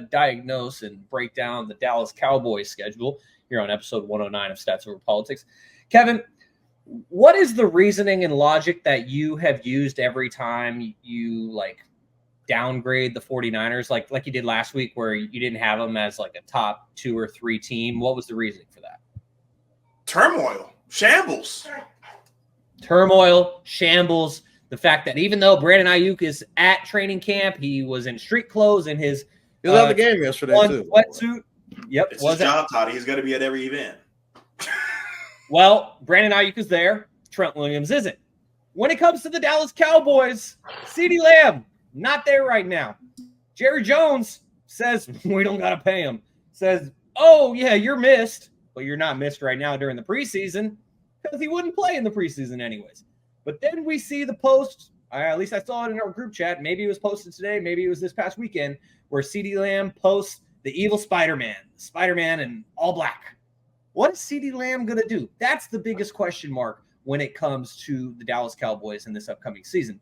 diagnose and break down the Dallas Cowboys schedule here on episode 109 of Stats Over Politics. Kevin, what is the reasoning and logic that you have used every time you downgrade the 49ers like you did last week where you didn't have them as a top 2 or 3 team? What was the reasoning for that? Turmoil, shambles. The fact that even though Brandon Ayuk is at training camp, he was in street clothes and his he was at the game yesterday too. Sweatsuit. Yep, it's his job, Toddy. He's going to be at every event. Well, Brandon Ayuk is there. Trent Williams isn't. When it comes to the Dallas Cowboys, CeeDee Lamb, not there right now. Jerry Jones says, we don't got to pay him. Says, oh, yeah, you're missed. But you're not missed right now during the preseason because he wouldn't play in the preseason anyways. But then we see the post, at least I saw it in our group chat. Maybe it was posted today. Maybe it was this past weekend where CeeDee Lamb posts the evil Spider-Man in all black. What is CeeDee Lamb going to do? That's the biggest question mark when it comes to the Dallas Cowboys in this upcoming season.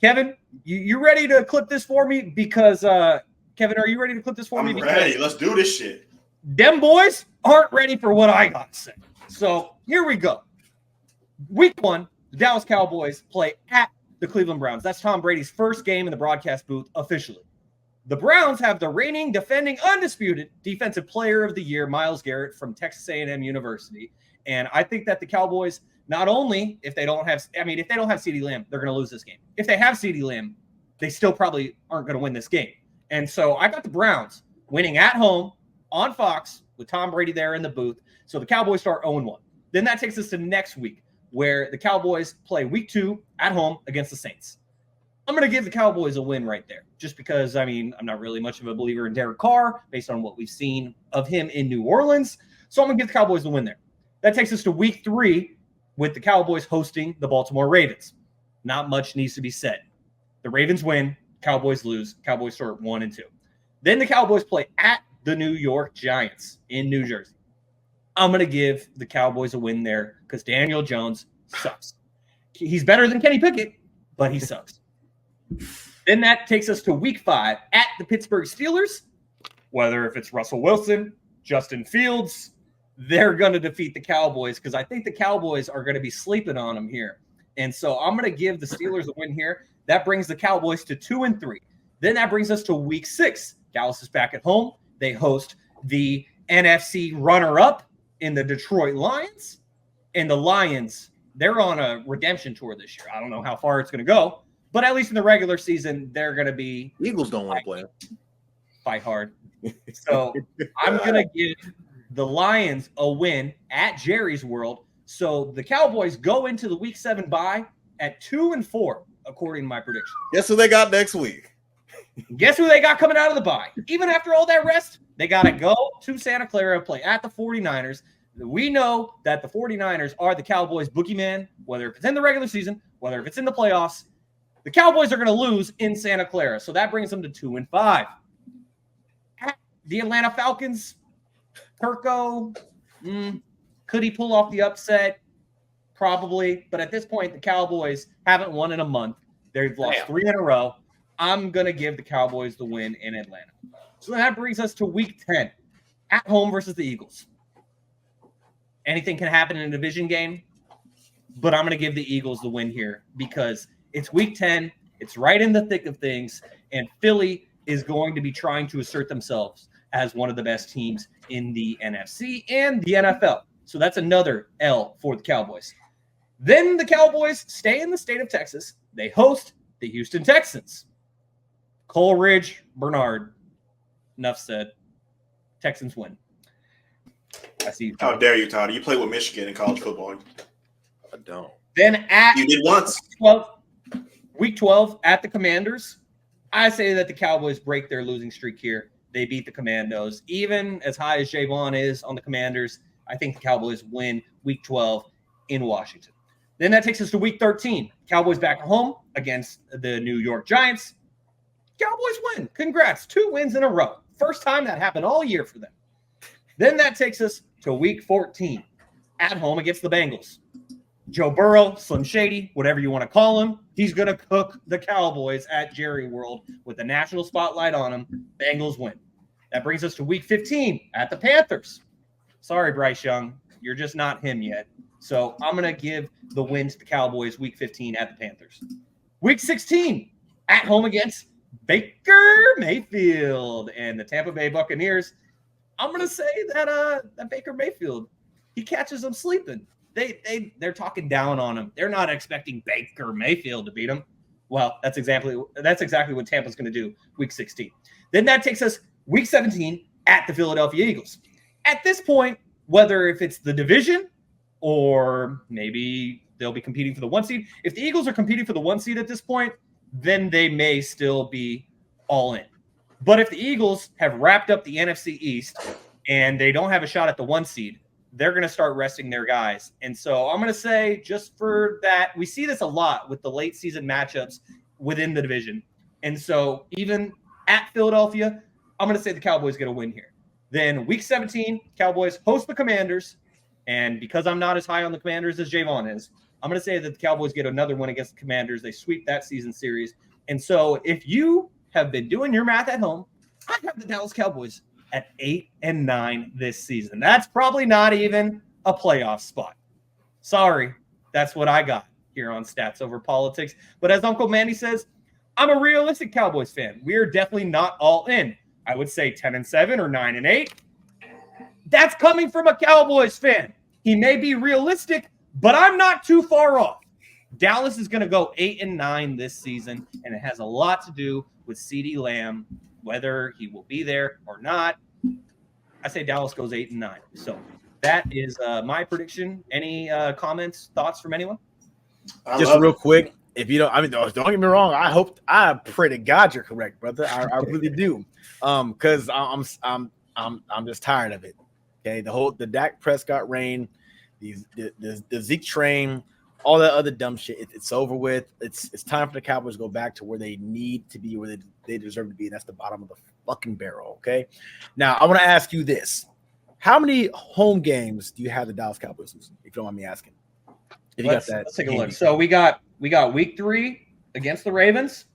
Kevin, you ready to clip this for me? Because, Kevin, are you ready to clip this for me? I'm ready. Let's do this shit. Them boys aren't ready for what I got to say. So here we go. Week 1, the Dallas Cowboys play at the Cleveland Browns. That's Tom Brady's first game in the broadcast booth officially. The Browns have the reigning, defending, undisputed Defensive Player of the Year, Myles Garrett from Texas A&M University. And I think that the Cowboys, not only if they don't have CeeDee Lamb, they're going to lose this game. If they have CeeDee Lamb, they still probably aren't going to win this game. And so I got the Browns winning at home on Fox with Tom Brady there in the booth. So the Cowboys start 0-1. Then that takes us to next week where the Cowboys play week 2 at home against the Saints. I'm going to give the Cowboys a win right there just because, I'm not really much of a believer in Derek Carr based on what we've seen of him in New Orleans. So I'm going to give the Cowboys the win there. That takes us to week 3 with the Cowboys hosting the Baltimore Ravens. Not much needs to be said. The Ravens win, Cowboys lose, Cowboys start 1-2. Then the Cowboys play at the New York Giants in New Jersey. I'm going to give the Cowboys a win there because Daniel Jones sucks. He's better than Kenny Pickett, but he sucks. Then that takes us to week 5 at the Pittsburgh Steelers. Whether if it's Russell Wilson, Justin Fields, they're going to defeat the Cowboys because I think the Cowboys are going to be sleeping on them here. And so I'm going to give the Steelers a win here. That brings the Cowboys to 2-3. Then that brings us to week 6. Dallas is back at home. They host the NFC runner-up in the Detroit Lions. And the Lions, they're on a redemption tour this year. I don't know how far it's going to go. But at least in the regular season, they're going to be – Eagles don't want to play. Fight hard. So I'm going to give the Lions a win at Jerry's World. So the Cowboys go into the Week 7 bye at 2-4, according to my prediction. Guess who they got next week? Guess who they got coming out of the bye? Even after all that rest, they got to go to Santa Clara and play at the 49ers. We know that the 49ers are the Cowboys' boogeyman, whether if it's in the regular season, whether if it's in the playoffs. The Cowboys are going to lose in Santa Clara, so that brings them to 2-5. At the Atlanta Falcons, Kirko, could he pull off the upset? Probably, but at this point, the Cowboys haven't won in a month. They've lost 3 in a row. I'm going to give the Cowboys the win in Atlanta. So that brings us to week 10, at home versus the Eagles. Anything can happen in a division game, but I'm going to give the Eagles the win here because it's week 10. It's right in the thick of things, and Philly is going to be trying to assert themselves as one of the best teams in the NFC and the NFL. So that's another L for the Cowboys. Then the Cowboys stay in the state of Texas. They host the Houston Texans. Coleridge, Bernard. Enough said. Texans win. I see you. How dare you, Todd? You play with Michigan in college football. I don't. Then you did once. Week 12 at the Commanders. I say that the Cowboys break their losing streak here. They beat the Commandos. Even as high as Jaevon is on the Commanders, I think the Cowboys win week 12 in Washington. Then that takes us to week 13. Cowboys back at home against the New York Giants. Cowboys win. Congrats. 2 wins in a row. First time that happened all year for them. Then that takes us to week 14 at home against the Bengals. Joe Burrow, Slim Shady, whatever you want to call him, He's going to cook the Cowboys at Jerry World with the national spotlight on him. Bengals win. That brings us to week 15 at the Panthers. Sorry, Bryce Young. You're just not him yet. So I'm going to give the win to the Cowboys week 15 at the Panthers. Week 16 at home against Baker Mayfield and the Tampa Bay Buccaneers. I'm going to say that Baker Mayfield, he catches them sleeping. They're talking down on him. They're not expecting Baker Mayfield to beat him. Well, that's exactly what Tampa's going to do week 16. Then that takes us week 17 at the Philadelphia Eagles. At this point, whether if it's the division or maybe they'll be competing for the 1 seed, if the Eagles are competing for the 1 seed at this point, then they may still be all in. But if the Eagles have wrapped up the NFC East and they don't have a shot at the 1 seed, they're going to start resting their guys. And so I'm going to say, just for that, we see this a lot with the late season matchups within the division. And so even at Philadelphia, I'm going to say the Cowboys get a win here. Then week 17, Cowboys host the Commanders. And because I'm not as high on the Commanders as Jaevon is, I'm going to say that the Cowboys get another win against the Commanders. They sweep that season series. And so if you have been doing your math at home, I have the Dallas Cowboys at 8-9 this season. That's probably not even a playoff spot. Sorry, that's what I got here on Stats Over Politics. But as Uncle Manny says, I'm a realistic Cowboys fan. We are definitely not all in. I would say 10-7 or 9-8. That's coming from a Cowboys fan. He may be realistic, but I'm not too far off. Dallas is going to go 8-9 this season, and it has a lot to do with CeeDee Lamb, whether he will be there or not. I say Dallas goes 8-9. So that is my prediction. Any comments, thoughts from anyone? Just real quick, if you don't, don't get me wrong. I pray to God you're correct, brother. I really do, because I'm just tired of it. Okay, the Dak Prescott reign, the Zeke train, all that other dumb shit. It's over with. It's time for the Cowboys to go back to where they need to be, where they deserve to be, and that's the bottom of the fucking barrel. Okay, now I want to ask you this: how many home games do you have the Dallas Cowboys losing? If you don't mind me asking. If you got that, let's take a look. So we got week 3 against the Ravens.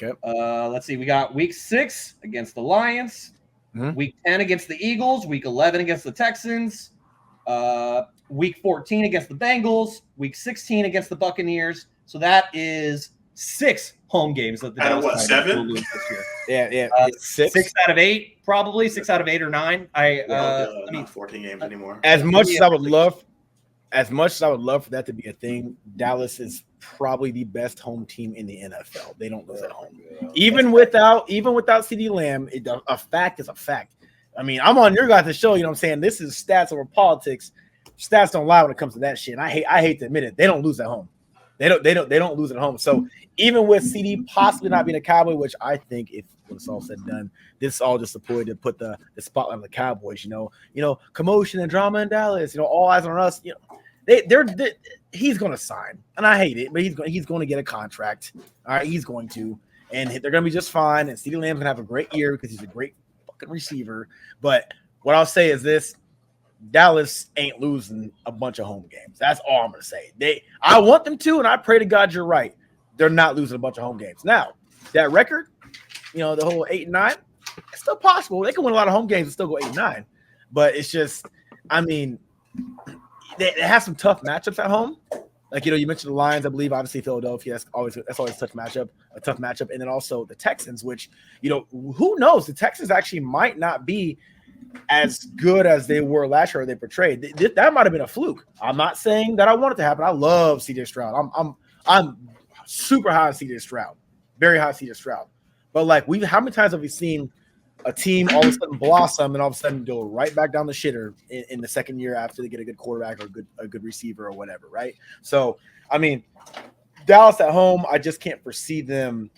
Okay. Let's see. We got week 6 against the Lions. Mm-hmm. Week 10 against the Eagles. Week 11 against the Texans. Week 14 against the Bengals. Week 16 against the Buccaneers. So that is 6 home games that the Dallas Cowboys 7 will lose this year. Yeah. 6 out of 8, probably 6 out of 8 or 9. Not 14 games anymore. As much as I would love for that to be a thing, Dallas is probably the best home team in the NFL. They don't lose at home, even without CeeDee Lamb. A fact is a fact. I mean, I'm on your guys' show. You know what I'm saying? This is Stats Over Politics. Stats don't lie when it comes to that shit. And I hate to admit it. They don't lose at home. They don't lose at home. So even with CD possibly not being a Cowboy, which I think if when it's all said and done, this is all just a ploy to put the spotlight on the Cowboys. You know, commotion and drama in Dallas. You know, all eyes on us. You know, he's going to sign, and I hate it, but he's going to get a contract. All right, he's going to, and they're going to be just fine. And CeeDee Lamb's going to have a great year because he's a great fucking receiver. But what I'll say is this: Dallas ain't losing a bunch of home games. That's all I'm going to say. I want them to, and I pray to God you're right. They're not losing a bunch of home games. Now, that record, you know, the whole 8-9, it's still possible. They can win a lot of home games and still go 8-9. But it's just, I mean, they have some tough matchups at home. Like, you know, you mentioned the Lions, I believe, obviously Philadelphia. That's always a tough matchup. And then also the Texans, which, you know, who knows? The Texans actually might not be as good as they were last year or they portrayed. That might have been a fluke. I'm not saying that I want it to happen. I love CJ Stroud. I'm super high on CJ Stroud. Very high on CJ Stroud. But like how many times have we seen a team all of a sudden blossom and all of a sudden go right back down the shitter in the second year after they get a good quarterback or a good receiver or whatever, right? So, I mean, Dallas at home, I just can't foresee them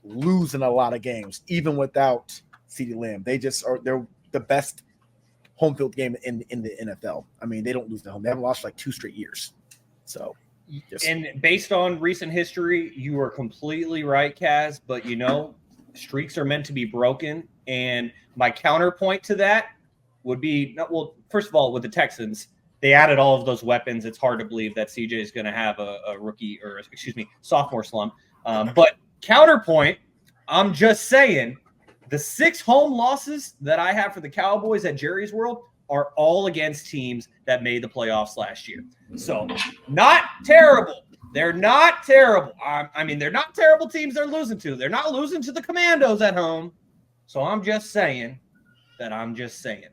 losing a lot of games, even without CeeDee Lamb. They're the best home field game in the NFL. I mean, they don't lose at home. They haven't lost for like 2 straight years. So, and based on recent history, you are completely right, Kaz. But you know, streaks are meant to be broken. And my counterpoint to that would be, well, first of all, with the Texans, they added all of those weapons. It's hard to believe that CJ is going to have a sophomore slump. But counterpoint, I'm just saying the 6 home losses that I have for the Cowboys at Jerry's World are all against teams that made the playoffs last year. So not terrible. They're not terrible. They're not terrible teams they're losing to. They're not losing to the Commandos at home. So I'm just saying that I'm just saying.